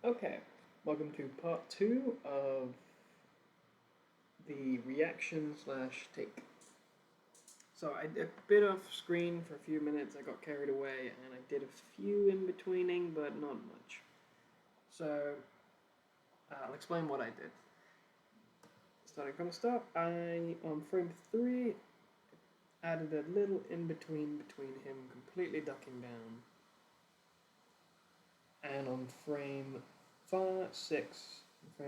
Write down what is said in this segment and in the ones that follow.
Okay, welcome to part two of the reaction slash take. So I did a bit off screen for a few minutes, I got carried away, and I did a few in betweening, but not much. So I'll explain what I did. Starting from the start, on frame 3, added a little in between him completely ducking down. And on frame 6, I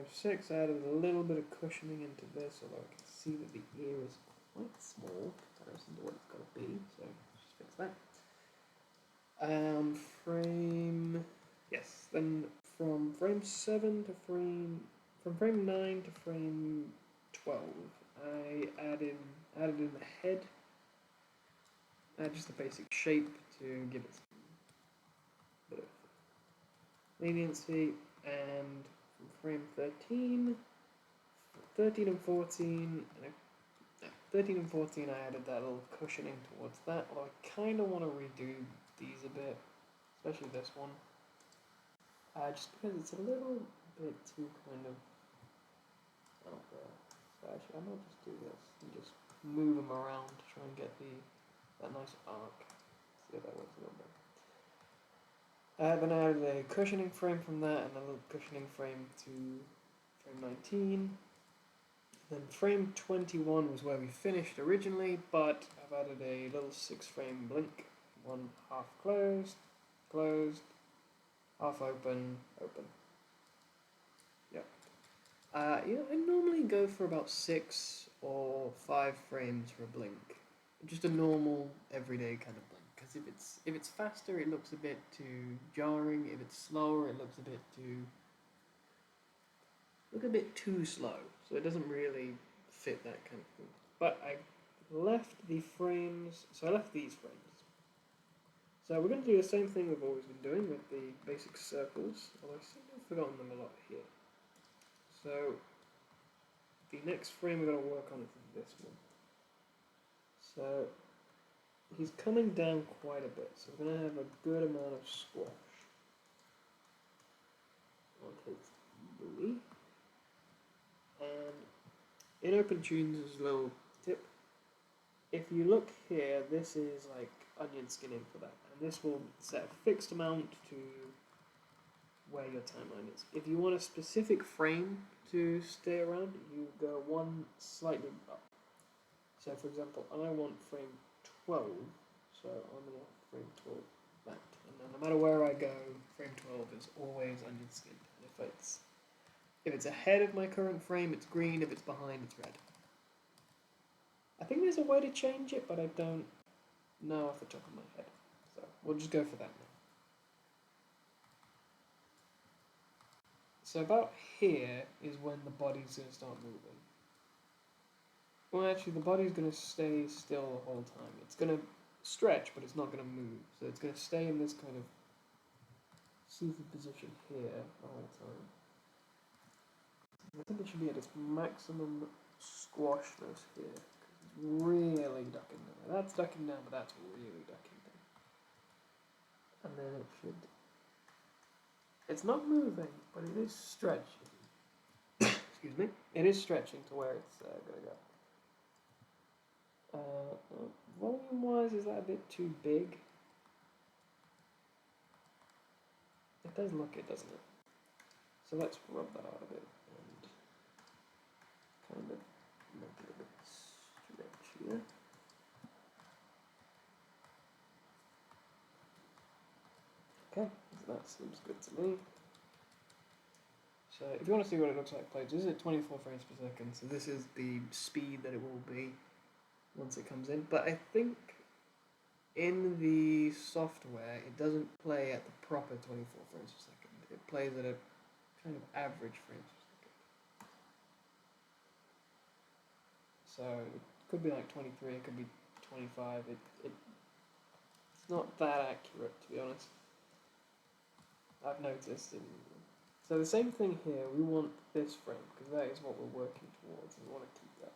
added a little bit of cushioning into this, although I can see that the ear is quite small in comparison to what it's got to be, so just fix that. Then from frame 9 to frame 12, I added in the head, just the basic shape to give it a bit of leniency, and from frame 13 and 14, 13 and 14 I added that little cushioning towards that, although I kind of want to redo these a bit, especially this one, just because it's a little bit too kind of out there. So actually I might just do this and just move them around to try and get that nice arc. See if that works a little bit. Then I added a cushioning frame from that and a little cushioning frame to frame 19. Then frame 21 was where we finished originally, but I've added a little 6-frame blink. One half closed, closed, half open, open. Yep. I normally go for about 6 or 5 frames for a blink. Just a normal, everyday kind of blink. Because if it's faster, it looks a bit too jarring. If it's slower, it looks a bit too slow. So it doesn't really fit that kind of thing. But I left the frames. So I left these frames. So we're going to do the same thing we've always been doing with the basic circles. Although I seem to have forgotten them a lot here. So the next frame we're going to work on is this one. So he's coming down quite a bit, so we're going to have a good amount of squash on his booty. And in OpenTunes, there's a little tip. If you look here, this is like onion skinning for that, and this will set a fixed amount to where your timeline is. If you want a specific frame to stay around, you go one slightly up. So for example, I want frame 12, so I'm going to frame 12 that. And then no matter where I go, frame 12 is always onion skinned. And if it's ahead of my current frame, it's green. If it's behind, it's red. I think there's a way to change it, but I don't know off the top of my head. So we'll just go for that now. So about here is when the body's going to start moving. Well, actually, the body's going to stay still the whole time. It's going to stretch, but it's not going to move. So it's going to stay in this kind of seated position here the whole time. I think it should be at its maximum squashness here. It's really ducking down. That's ducking down, but that's really ducking down. And then it should... It's not moving, but it is stretching. Excuse me. It is stretching to where it's going to go. Volume-wise, is that a bit too big? It does look it, doesn't it? So let's rub that out a bit and kind of make it a bit stretchier. Okay, so that seems good to me. So if you want to see what it looks like played, this is at 24 frames per second, so this is the speed that it will be once it comes in. But I think in the software, it doesn't play at the proper 24 frames per second. It plays at a kind of average frames per second. So it could be like 23, it could be 25. It's not that accurate, to be honest. I've noticed. So the same thing here, we want this frame, because that is what we're working towards, and we want to keep that.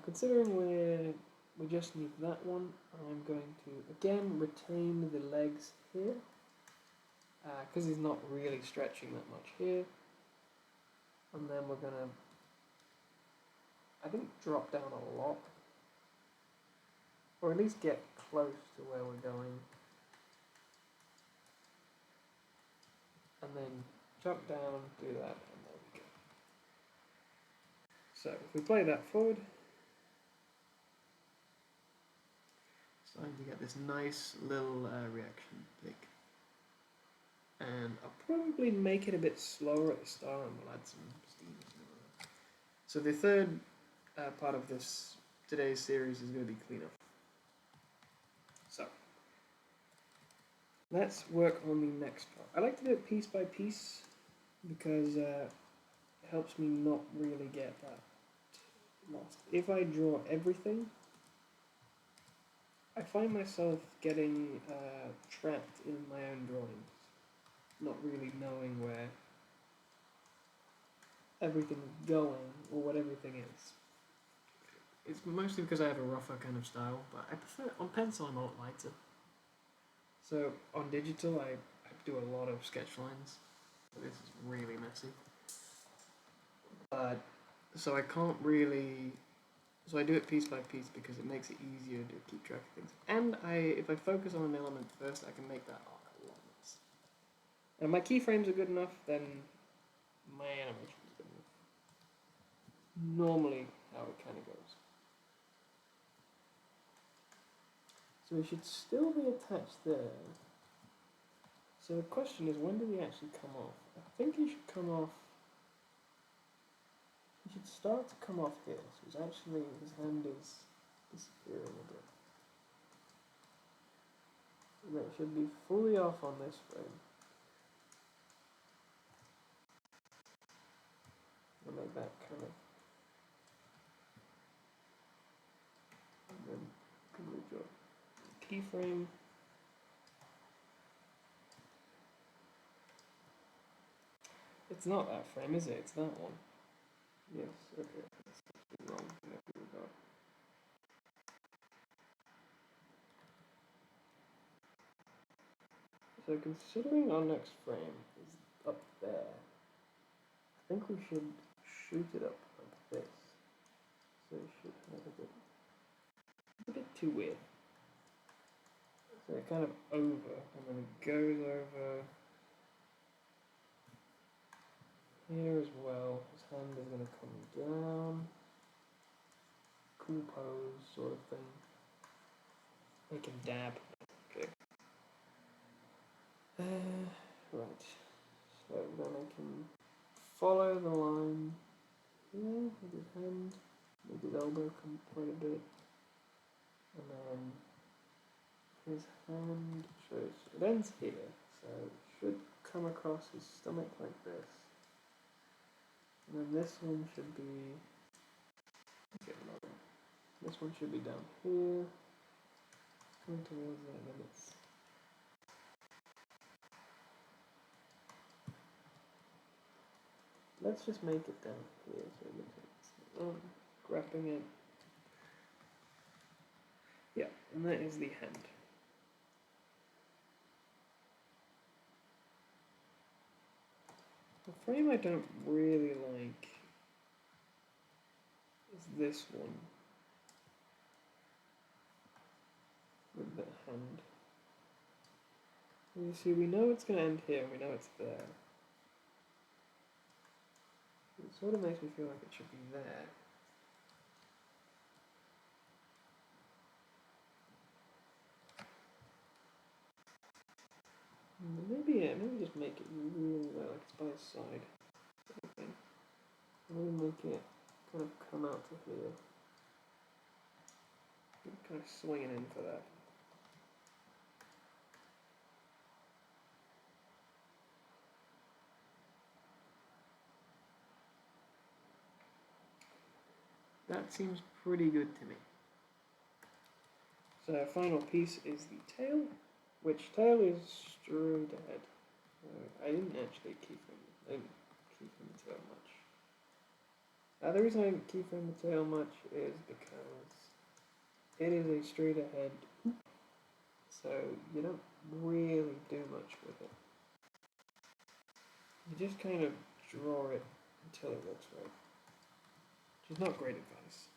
Considering we just need that one, I'm going to, again, retain the legs here. because he's not really stretching that much here. And then we're gonna, I think, drop down a lot, or at least get close to where we're going, and then jump down, do that, and there we go. So if we play that forward, starting to get this nice little reaction pick. And I'll probably make it a bit slower at the start and we'll add some steam. So the third part of today's series is going to be cleanup. So let's work on the next part. I like to do it piece by piece because it helps me not really get that lost. If I draw everything, I find myself getting trapped in my own drawings, not really knowing where everything's going or what everything is. It's mostly because I have a rougher kind of style, but I prefer, on pencil I'm a lot lighter. So on digital I do a lot of sketch lines. This is really messy. But so I can't really, so I do it piece by piece because it makes it easier to keep track of things. And if I focus on an element first, I can make that arc a lot less. And my keyframes are good enough, then my animation is good enough. Normally how it kind of goes. So it should still be attached there. So the question is, when do we actually come off? I think he should come off. He should start to come off here. So he's actually, his hand is disappearing a bit. And it should be fully off on this frame. I'll make that kind of. And then can we draw keyframe? It's not that frame, is it? It's that one. Yes, okay. That's wrong. Yeah, here we go. So considering our next frame is up there, I think we should shoot it up like this. So it should have a bit too weird. So it kind of over, and then it goes over here as well. His hand is going to come down. Cool pose sort of thing. Make him dab. Okay. Right. So we're going to make him follow the line here with his hand. Make his elbow come quite a bit. And then his hand shows, it ends here, so it should come across his stomach like this. And then this one should be, this one should be down here, coming towards that, and then it's, let's just make it down here so it looks like it's grabbing it. Yeah, and that is the hand. The frame I don't really like is this one with the hand. You see, we know it's going to end here, and we know it's there. It sort of makes me feel like it should be there. Maybe just make it really like it's by his side. Okay. Maybe make it kind of come out to here. Kind of swinging in for that. That seems pretty good to me. So our final piece is the tail, which tail is straight ahead. I didn't actually keyframe the tail much. The reason I didn't keyframe the tail much is because it is a straight ahead, so you don't really do much with it. you just kind of draw it until it looks right. Which is not great advice.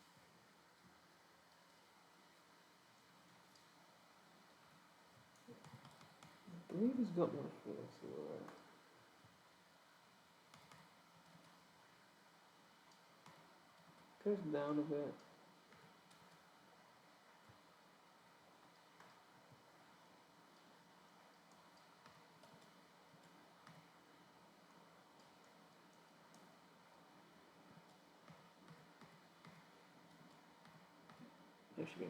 I believe he's got one here, so goes down a bit. Actually,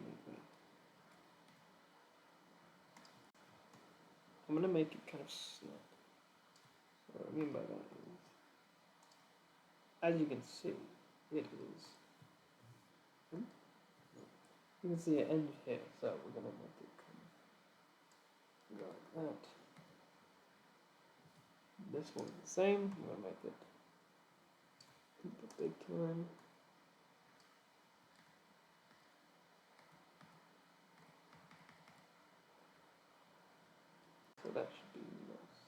I'm gonna make it kind of snap. So what I mean by that is, as you can see, it is. You can see it ends here, so we're gonna make it kind of go like that. This one's the same. I'm gonna make it the big time. So that should be nice.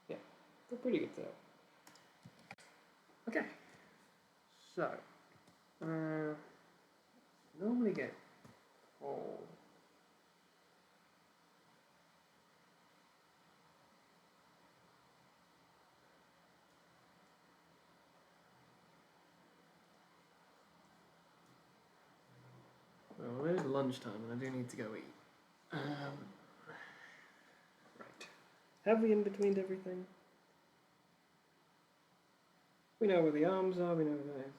Yeah, they're pretty good there. Okay, so normally get all. Well, it is lunchtime and I do need to go eat. Right. Have we in betweened everything? We know where the arms are, we know where that is.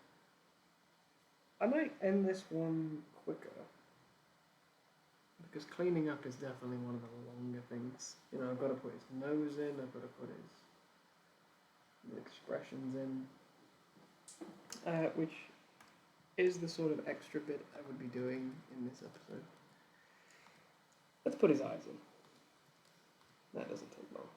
I might end this one quicker. Because cleaning up is definitely one of the longer things. You know, I've got to put his nose in, I've got to put his expressions in. Which is the sort of extra bit I would be doing in this episode. Let's put his eyes in. That doesn't take long.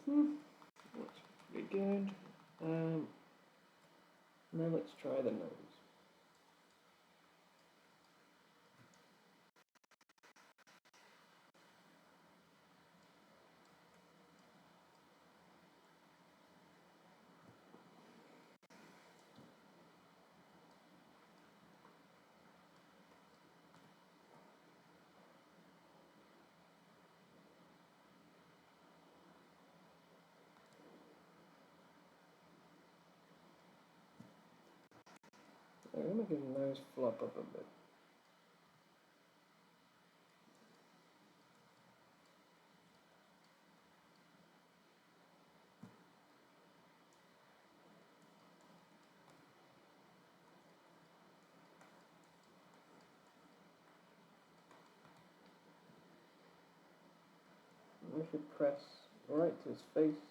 That's pretty good. Now let's try the nose. I'm gonna make his nose flop up a bit. I should press right to his face.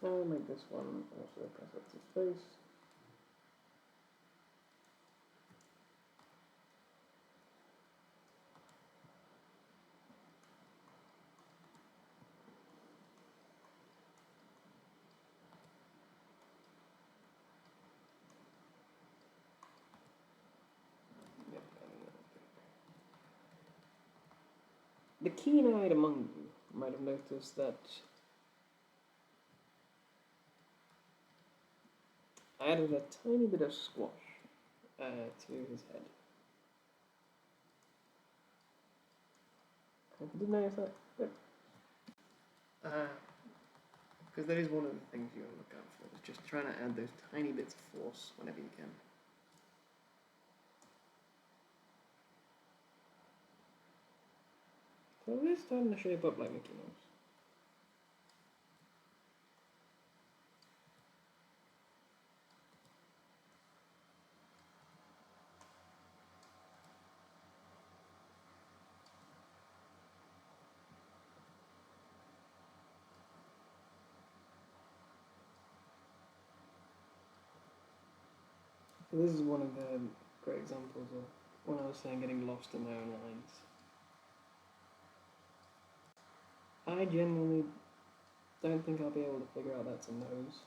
I'll make this one also press up to his face. Yep, the keen-eyed among you might have noticed that I added a tiny bit of squash to his head. Did you notice that? Yep. Because that is one of the things you gotta look out for, is just trying to add those tiny bits of force whenever you can. So it is starting to shape up like Mickey Mouse. So this is one of the great examples of when I was saying getting lost in my own lines. I genuinely don't think I'll be able to figure out that's a nose.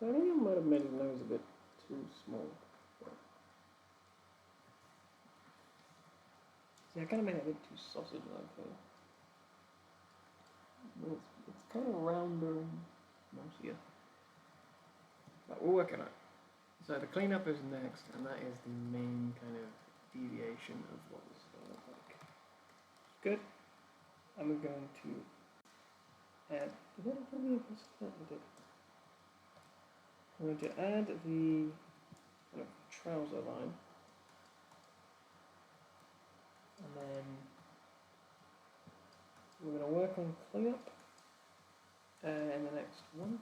So I think I might have made his nose a bit too small. See, I kind of made it a bit too sausage-like there. It's kind of rounder and mousier. But we'll work it out. So the cleanup is next, and that is the main kind of deviation of what this is going to look like. Good. I'm going to add. Did I tell you this? I did. I'm going to add the kind of trouser line, and then we're going to work on cleanup in the next one.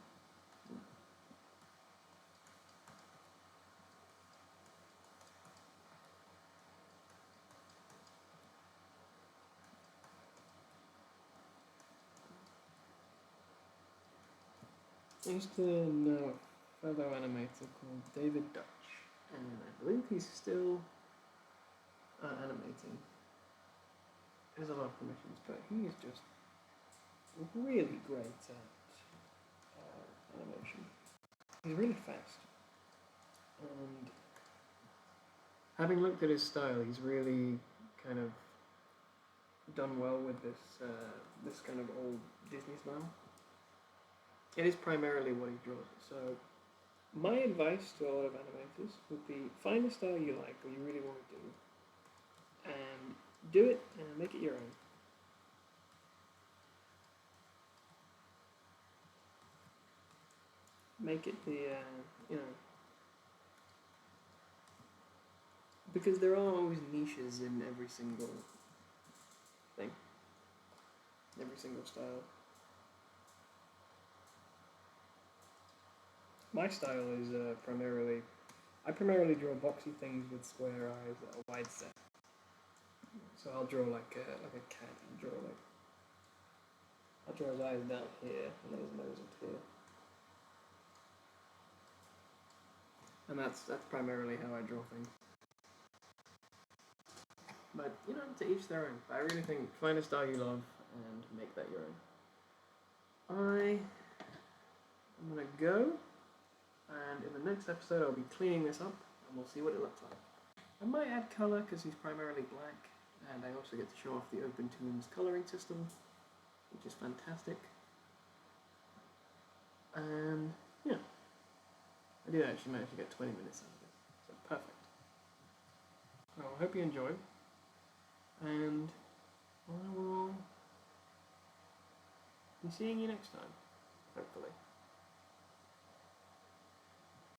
I used to know a fellow animator called David Dutch, and I believe he's still animating. There's a lot of commissions, but he is just really great at animation. He's really fast, and having looked at his style, he's really kind of done well with this kind of old Disney style. It is primarily what he draws. So my advice to a lot of animators would be find a style you like or you really want to do, and do it and make it your own. Make it the because there are always niches in every single thing, every single style. My style is primarily, I primarily draw boxy things with square eyes that are wide set. So I'll draw like a cat. I'll draw his eyes down here and then his nose up here. And that's primarily how I draw things. But you know, to each their own. But I really think find a style you love and make that your own. I'm gonna go, and in the next episode I'll be cleaning this up, and we'll see what it looks like. I might add colour because he's primarily black, and I also get to show off the OpenToonz colouring system, which is fantastic. And yeah, I did actually manage to get 20 minutes out of it, so perfect. Well, I hope you enjoyed, and I will be seeing you next time, hopefully.